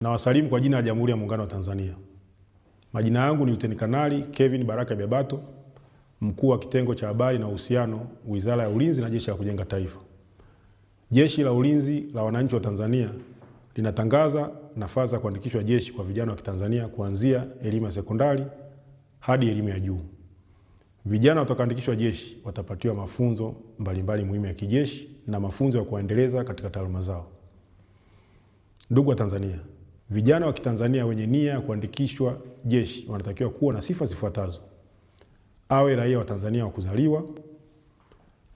Na wasalimu kwa jina la Jamhuri ya Muungano wa Tanzania. Majina yangu ni Luteni Kanali Kevin Baraka Biabato, mkuu wa kitengo cha habari na uhusiano, Wizara ya Ulinzi na Jeshi la Kujenga Taifa. Jeshi la Ulinzi la Wananchi wa Tanzania linatangaza nafasi za kuandikishwa jeshi kwa vijana wa Kitanzania kuanzia elimu ya sekondari hadi elimu ya juu. Vijana watakaoandikishwa jeshi watapatiwa mafunzo mbalimbali muhimu ya kijeshi na mafunzo ya kuendeleza katika taaluma zao. Ndugu wa Tanzania, vijana wa Kitanzania wenye nia ya kuandikishwa jeshi wanatakiwa kuwa na sifa zifuatazo: awe raia wa Tanzania wa kuzaliwa,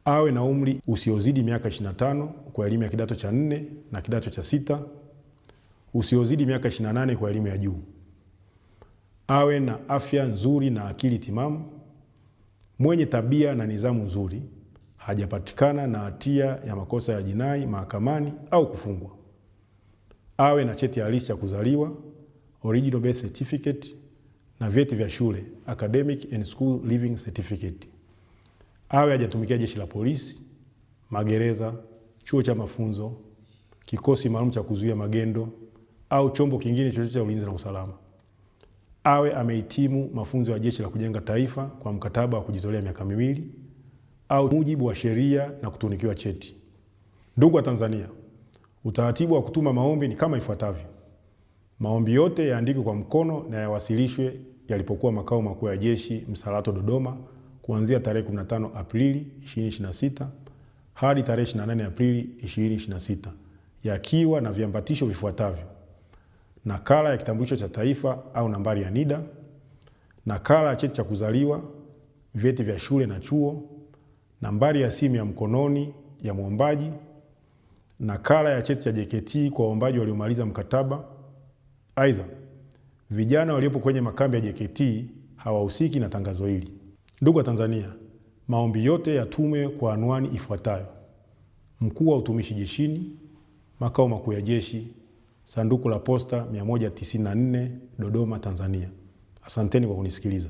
awe na umri usiozidi miaka 25 kwa elimu ya kidato cha 4 na kidato cha 6, usiozidi miaka 28 kwa elimu ya juu, awe na afya nzuri na akili timamu, mwenye tabia na nidhamu nzuri, hajapatikana na hatia ya makosa ya jinai mahakamani au kufungwa, awe na cheti halisi cha kuzaliwa, original birth certificate, na vyeti vya shule, academic and school leaving certificate, awe hajatumikia jeshi la polisi, magereza, chuo cha mafunzo, kikosi maalum cha kuzuia magendo au chombo kingine chochote cha ulinzi na usalama, awe amehitimu mafunzo ya Jeshi la Kujenga Taifa kwa mkataba wa kujitolea miaka 2 au mujibu wa sheria na kutunikiwa cheti. Ndugu wa Tanzania, utaratibu wa kutuma maombi ni kama ifuatavyo. Maombi yote yaandikwe kwa mkono na yawasilishwe yalipokuwa makao makuu ya jeshi Msalato, Dodoma, kuanzia tarehe 15 Aprili 2026 hadi tarehe 28 Aprili 2026, yakiwa na viambatisho vifuatavyo: nakala ya kitambulisho cha taifa au nambari ya NIDA, nakala ya cheti cha kuzaliwa, vyeti vya shule na chuo, nambari ya simu ya mkononi ya mwombaji, nakala ya cheti cha JKT kwa waombaji waliomaliza mkataba. Aidha, vijana waliopo kwenye makambi ya JKT hawahusiki na tangazo hili. Ndugu wa Tanzania, maombi yote yatumwe kwa anwani ifuatayo: Mkuu wa Utumishi Jeshini, Makao Makuu ya Jeshi, Sanduku la Posta 194, Dodoma, Tanzania. Asanteni kwa kunisikiliza.